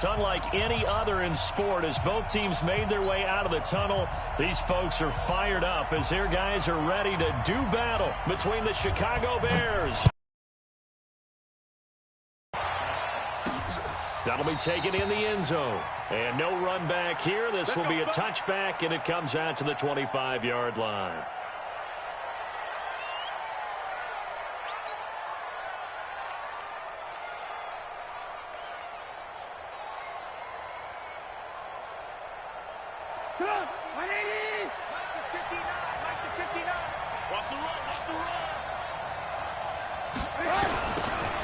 It's unlike any other in sport. As both teams made their way out of the tunnel, these folks are fired up as their guys are ready to do battle between the Chicago Bears. That'll be taken in the end zone. And no run back here. This will be a touchback, and it comes out to the 25-yard line.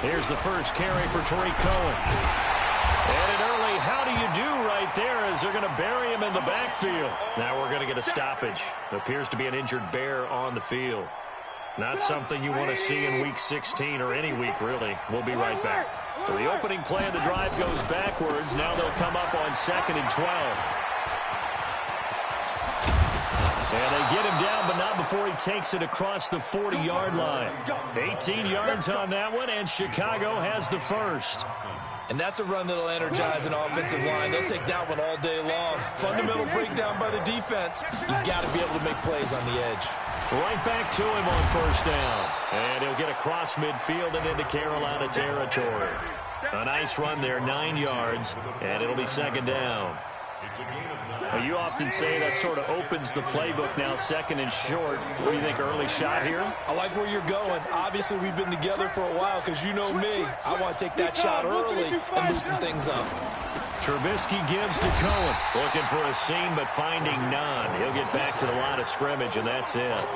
Here's the first carry for Tariq Cohen. And an early how do you do right there as they're going to bury him in the backfield. Now we're going to get a stoppage. Appears to be an injured Bear on the field. Not something you want to see in Week 16 or any week, really. We'll be right back. So the opening play of the drive goes backwards. Now they'll come up on 2nd and 12. And they get him down, but not before he takes it across the 40-yard line. 18 yards on that one, and Chicago has the first. And that's a run that'll energize an offensive line. They'll take that one all day long. Fundamental breakdown by the defense. You've got to be able to make plays on the edge. Right back to him on first down. And he'll get across midfield and into Carolina territory. A nice run there, 9 yards, and it'll be 2nd down. Well, you often say that sort of opens the playbook now, 2nd and short. What do you think, early shot here? I like where you're going. Obviously, we've been together for a while because you know me. I want to take that shot early and loosen things up. Trubisky gives to Cohen. Looking for a seam, but finding none. He'll get back to the line of scrimmage, and that's it.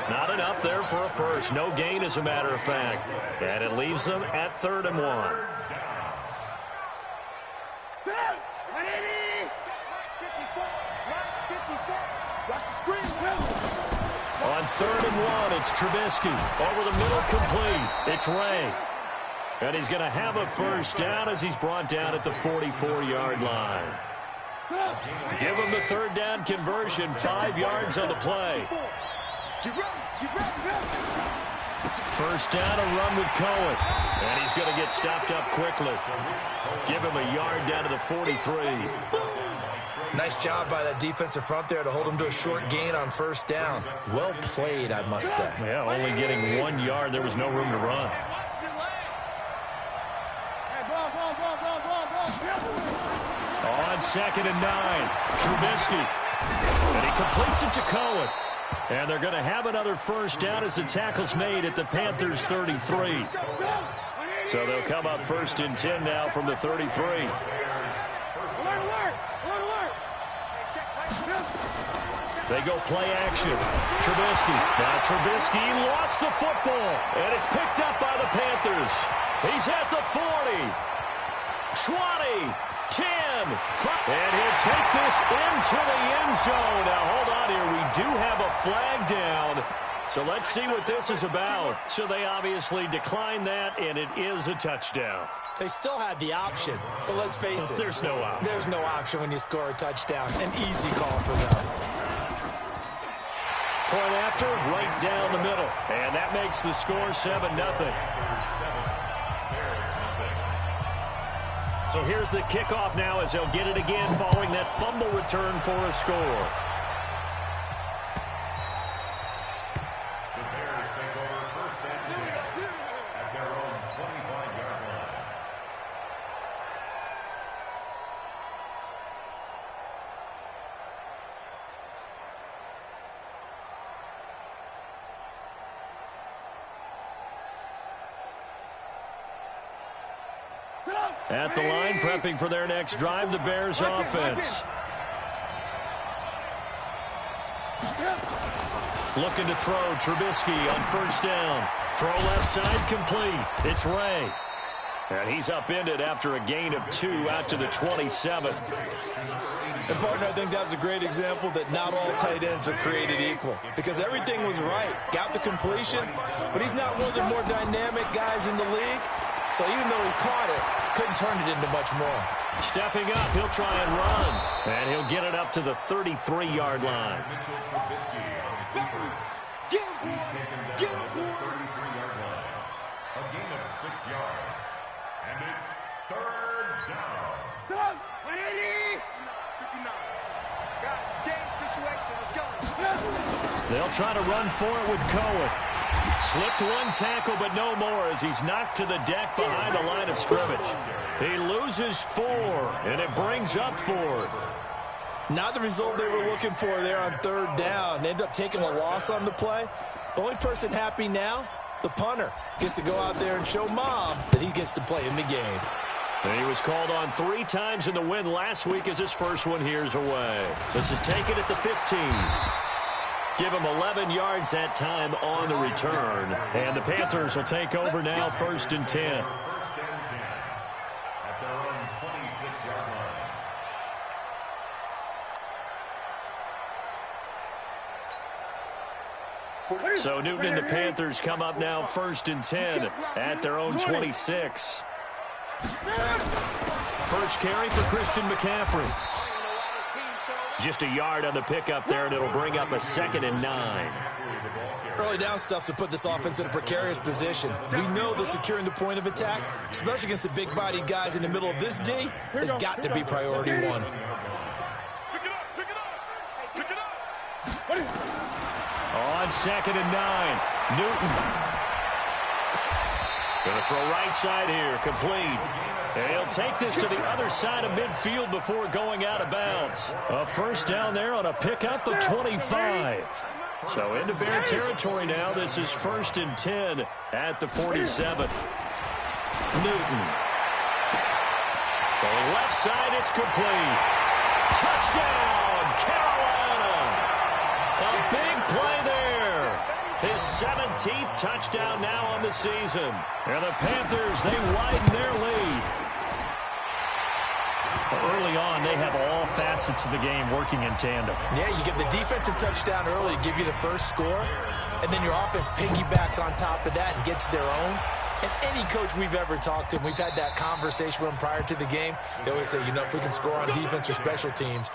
Not enough there for a first. No gain, as a matter of fact. And it leaves them at 3rd and 1. On 3rd and 1, it's Trubisky. Over the middle, complete. It's Ray. And he's going to have a first down as he's brought down at the 44-yard line. Give him the 3rd down conversion, 5 yards on the play. First down, a run with Cohen. And he's going to get stopped up quickly. Give him a yard down to the 43. Nice job by that defensive front there to hold him to a short gain on first down. Well played, I must say. Yeah, only getting 1 yard. There was no room to run. On 2nd and 9, Trubisky. And he completes it to Cohen. And they're going to have another first down as the tackle's made at the Panthers' 33. So they'll come up 1st and 10 now from the 33. They go play action. Trubisky. Now Trubisky lost the football. And it's picked up by the Panthers. He's at the 40. 20. 10. 5. And he'll take this into the end zone. Now hold on here. We do have a flag down. So let's see what this is about. So they obviously declined that, and it is a touchdown. They still had the option, but let's face it. There's no option. There's no option when you score a touchdown. An easy call for them. Point after, right down the middle. And that makes the score 7-0. So here's the kickoff now as they'll get it again following that fumble return for a score. At the line, prepping for their next drive, the Bears offense. Looking to throw, Trubisky on first down. Throw left side, complete. It's Ray. And he's upended after a gain of 2 out to the 27. And, partner, I think that was a great example that not all tight ends are created equal. Because everything was right. Got the completion, but he's not one of the more dynamic guys in the league. So even though he caught it, couldn't turn it into much more. Stepping up, he'll try and run. And he'll get it up to the 33-yard line. He's taken down at the 33-yard line. A gain of 6 yards. And it's 3rd down. They'll try to run for it with Cohen. Slipped one tackle, but no more as he's knocked to the deck behind the line of scrimmage. He loses 4, and it brings up 4th. Not the result they were looking for there on 3rd down. They end up taking a loss on the play. The only person happy now, the punter, gets to go out there and show Mom that he gets to play in the game. And he was called on 3 times in the win last week as his first one here's away. This is taken at the 15. Give him 11 yards that time on the return. And the Panthers will take over now, 1st and 10. At their own 26-yard line. So Newton and the Panthers come up now 1st and 10 at their own 26. First carry for Christian McCaffrey. Just a yard on the pickup there, and it'll bring up a 2nd and 9. Early down stuff to put this offense in a precarious position. We know that securing the point of attack, especially against the big-bodied guys in the middle of this D, has got to be priority 1. On 2nd and 9, Newton. Going to throw right side here, complete. And he'll take this to the other side of midfield before going out of bounds. A first down there on a pickup of 25. So into Bear territory now. This is 1st and 10 at the 47. Newton. Throwing left side, it's complete. Touchdown, Carolina. A big play there. His 17th touchdown now on the season. And the Panthers, they widen their lead. Early on, they have all facets of the game working in tandem. Yeah, you get the defensive touchdown early, give you the first score, and then your offense piggybacks on top of that and gets their own. And any coach we've ever talked to, we've had that conversation with them prior to the game, they always say, you know, if we can score on defense or special teams,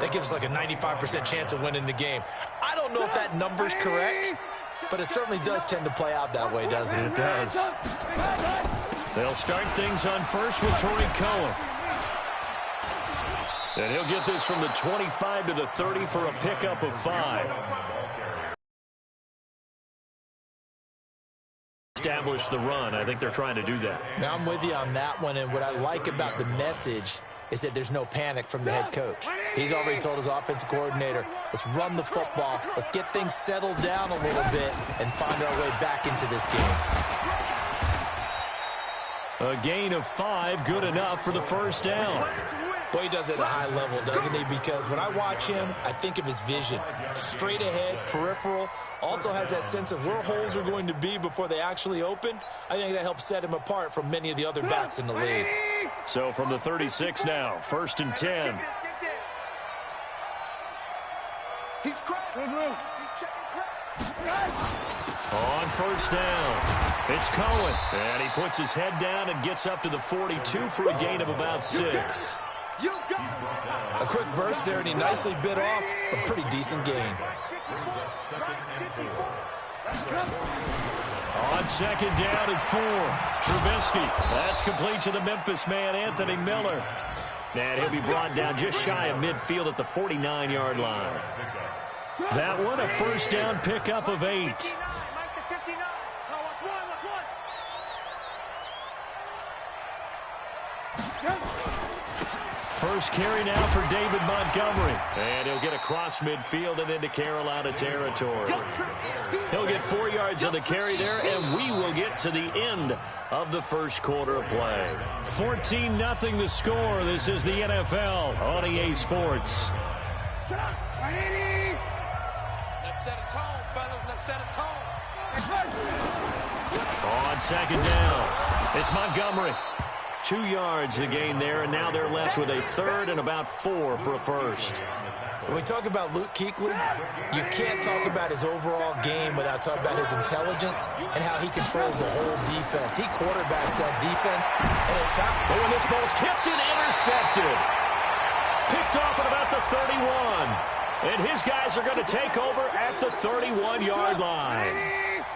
that gives us like a 95% chance of winning the game. I don't know if that number's correct, but it certainly does tend to play out that way, doesn't it? It does. They'll start things on first with Tariq Cohen. And he'll get this from the 25 to the 30 for a pickup of 5. Establish the run. I think they're trying to do that. Now I'm with you on that one, and what I like about the message is that there's no panic from the head coach. He's already told his offensive coordinator, let's run the football, let's get things settled down a little bit and find our way back into this game. A gain of 5, good enough for the first down. Boy, he does it at a high level, doesn't he? Because when I watch him, I think of his vision. Straight ahead, peripheral, also has that sense of where holes are going to be before they actually open. I think that helps set him apart from many of the other backs in the league. So from the 36 now, 1st and 10. He's checking crack. On first down, it's Cohen. And he puts his head down and gets up to the 42 for a gain of about 6. A quick burst there, and he nicely bit off a pretty decent gain. On 2nd down and 4, Trubisky. That's complete to the Memphis man, Anthony Miller. And he'll be brought down just shy of midfield at the 49-yard line. That one, a first down pickup of 8. First carry now for David Montgomery. And he'll get across midfield and into Carolina territory. He'll get 4 yards on the carry there, and we will get to the end of the first quarter of play. 14-0 the score. This is the NFL on EA Sports. Let's set a tone, fellas. Let's set a tone. On 2nd down, it's Montgomery. 2 yards the gain there, and now they're left with a 3rd and about 4 for a first. When we talk about Luke Kuechly, you can't talk about his overall game without talking about his intelligence and how he controls the whole defense. He quarterbacks that defense, and at times... But when this ball's tipped and intercepted. Picked off at about the 31. And his guys are going to take over at the 31-yard line.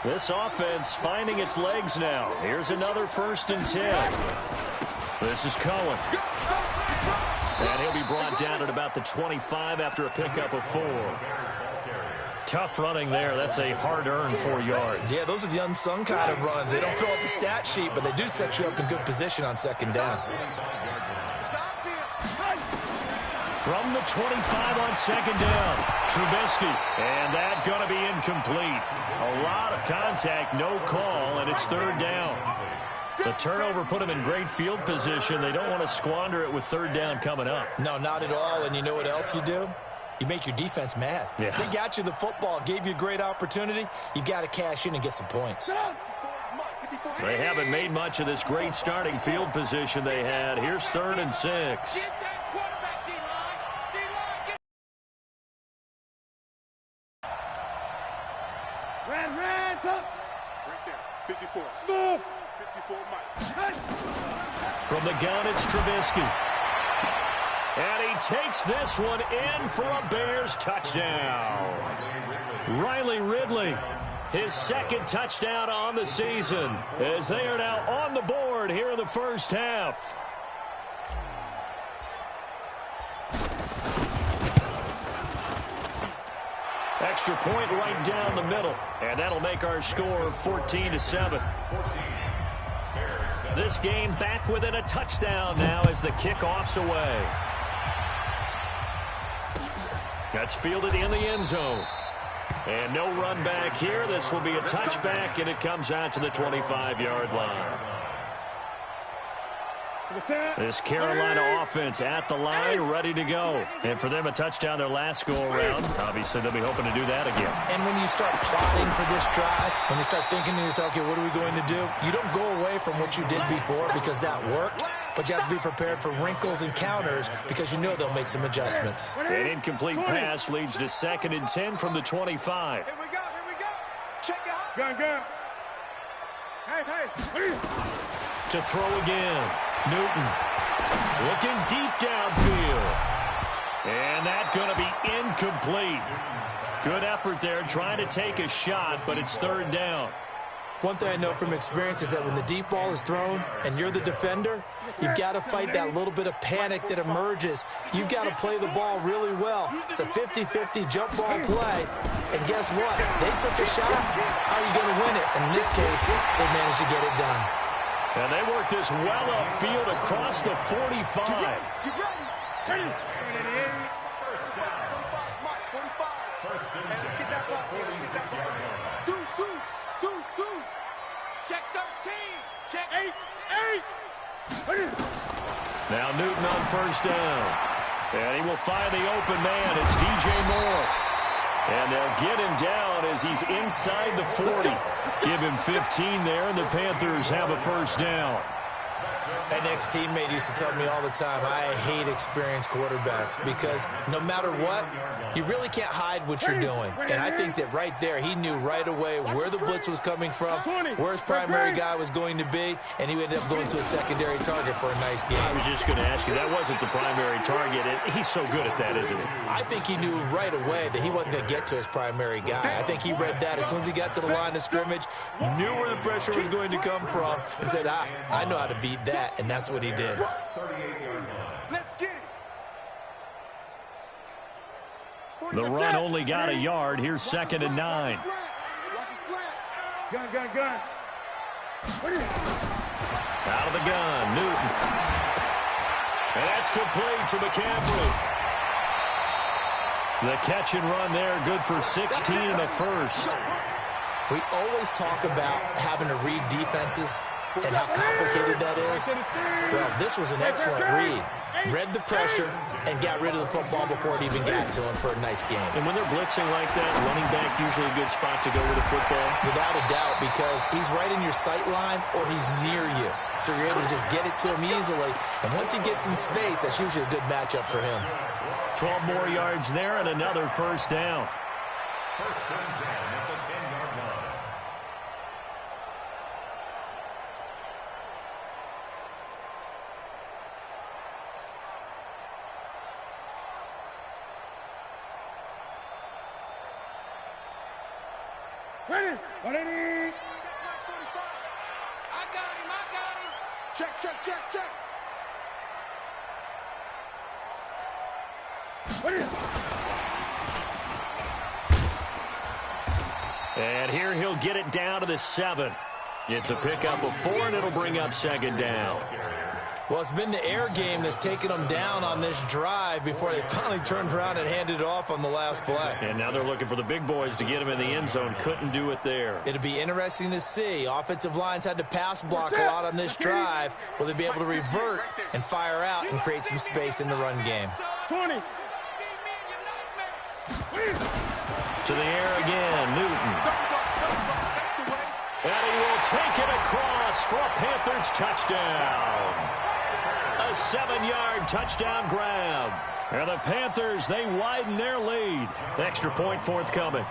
This offense finding its legs now. Here's another 1st and 10. This is Cohen. And he'll be brought down at about the 25 after a pickup of 4. Tough running there. That's a hard-earned 4 yards. Yeah, those are the unsung kind of runs. They don't fill up the stat sheet, but they do set you up in good position on second down. From the 25 on second down, Trubisky. And that going to be incomplete. A lot of contact, no call, and it's third down. The turnover put them in great field position. They don't want to squander it with third down coming up. No, not at all. And you know what else you do? You make your defense mad. Yeah. They got you the football, gave you a great opportunity. You got to cash in and get some points. They haven't made much of this great starting field position they had. Here's 3rd and 6. From the gun, it's Trubisky. And he takes this one in for a Bears touchdown. Riley Ridley, his 2nd touchdown on the season, as they are now on the board here in the first half. Extra point right down the middle, and that'll make our score 14-7. This game back within a touchdown now as the kickoff's away. That's fielded in the end zone. And no run back here. This will be a touchback, and it comes out to the 25-yard line. This Carolina offense at the line, ready to go. And for them, a touchdown their last go-around. Obviously, they'll be hoping to do that again. And when you start plotting for this drive, when you start thinking to yourself, okay, what are we going to do? You don't go away from what you did before because that worked. But you have to be prepared for wrinkles and counters because you know they'll make some adjustments. An incomplete pass leads to 2nd and 10 from the 25. Here we go. Check it out. Gun. Hey. To throw again. Newton looking deep downfield. And that's going to be incomplete. Good effort there trying to take a shot, but it's 3rd down. One thing I know from experience is that when the deep ball is thrown and you're the defender, you've got to fight that little bit of panic that emerges. You've got to play the ball really well. It's a 50-50 jump ball play. And guess what? They took a shot. How are you going to win it? And in this case, they managed to get it done. And they work this well upfield across the 45. Ready. First down. 45. Let's get that ball. Deuce. Check 13. Check 8. Now Newton on first down. And he will find the open man. It's DJ Moore. And they'll get him down as he's inside the 40. Give him 15 there, and the Panthers have a first down. An ex-teammate used to tell me all the time, I hate experienced quarterbacks because no matter what, you really can't hide what you're doing. And I think that right there, he knew right away where the blitz was coming from, where his primary guy was going to be, and he ended up going to a secondary target for a nice game. I was just going to ask you, that wasn't the primary target. He's so good at that, isn't he? I think he knew right away that he wasn't going to get to his primary guy. I think he read that as soon as he got to the line of scrimmage, knew where the pressure was going to come from, and said, I know how to beat that, and that's what he did. 38-yard line. Let's get it. The run only got a yard. Here's 2nd and 9. Watch the slant. Gun. Out of the gun, Newton. And that's complete to McCaffrey. The catch and run there, good for 16 in the first. We always talk about having to read defenses and how complicated that is. Well, this was an excellent read. Read the pressure and got rid of the football before it even got to him for a nice game. And when they're blitzing like that, running back usually a good spot to go with the football. Without a doubt, because he's right in your sight line or he's near you. So you're able to just get it to him easily. And once he gets in space, that's usually a good matchup for him. 12 more yards there and another first down. First and 10 at the 10-yard line. Ready. I got him. Check. Check. And here he'll get it down to the 7. It's a pickup of 4, and it'll bring up second down. Well, it's been the air game that's taken them down on this drive before they finally turned around and handed it off on the last play. And now they're looking for the big boys to get him in the end zone. Couldn't do it there. It'll be interesting to see. Offensive lines had to pass block a lot on this drive. Will they be able to revert and fire out and create some space in the run game? 20. To the air again, Newton. And he will take it across for a Panthers touchdown. A 7-yard touchdown grab. And the Panthers, they widen their lead. Extra point forthcoming.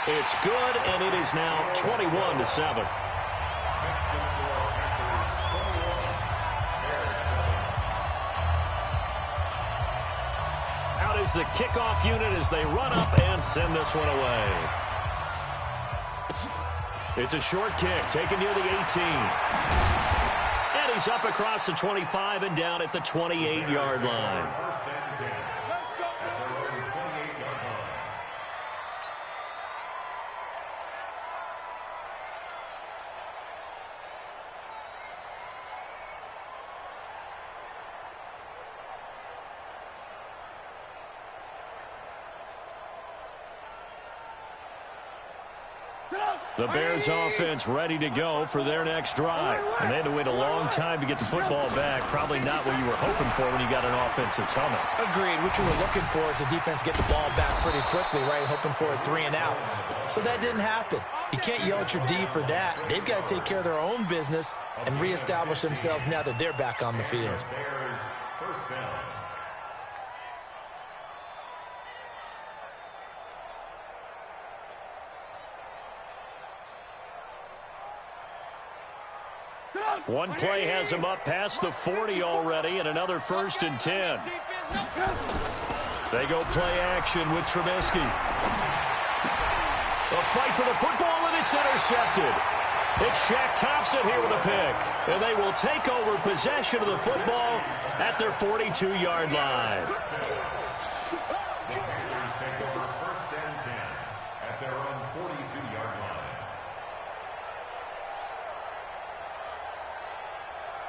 It's good, and it is now 21-7. Out is the kickoff unit as they run up and send this one away. It's a short kick taken near the 18. And he's up across the 25 and down at the 28-yard line. The Bears offense ready to go for their next drive. And they had to wait a long time to get the football back. Probably not what you were hoping for when you got an offense that's humming. Agreed. What you were looking for is the defense get the ball back pretty quickly, right? Hoping for a 3 and out. So that didn't happen. You can't yell at your D for that. They've got to take care of their own business and reestablish themselves now that they're back on the field. First down. One play has him up past the 40 already, and another 1st and 10. They go play action with Trubisky. A fight for the football, and it's intercepted. It's Shaq Thompson here with a pick, and they will take over possession of the football at their 42-yard line. The Panthers take over 1st and 10 at their own 42-yard line.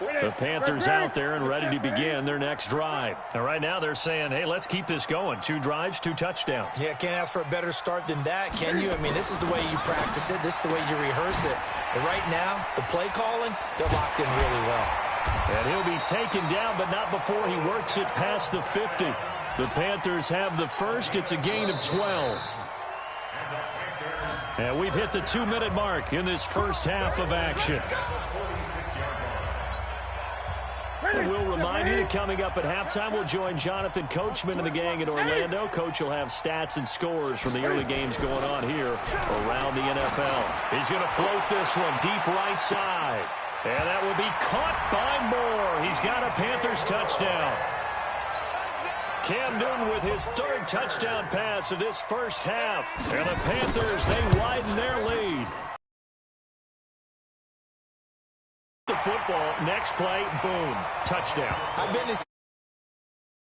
The Panthers out there and ready to begin their next drive. And right now they're saying, hey, let's keep this going. 2 drives, 2 touchdowns. Yeah, can't ask for a better start than that, can you? I mean, this is the way you practice it. This is the way you rehearse it. But right now, the play calling, they're locked in really well. And he'll be taken down, but not before he works it past the 50. The Panthers have the first. It's a gain of 12. And we've hit the 2-minute mark in this first half of action. And we'll remind you that coming up at halftime, we'll join Jonathan Coachman and the gang in Orlando. Coach will have stats and scores from the early games going on here around the NFL. He's going to float this one deep right side. And that will be caught by Moore. He's got a Panthers touchdown. Cam Newton with his 3rd touchdown pass of this first half. And the Panthers, they widen their lead. The football, next play, boom, touchdown. I've been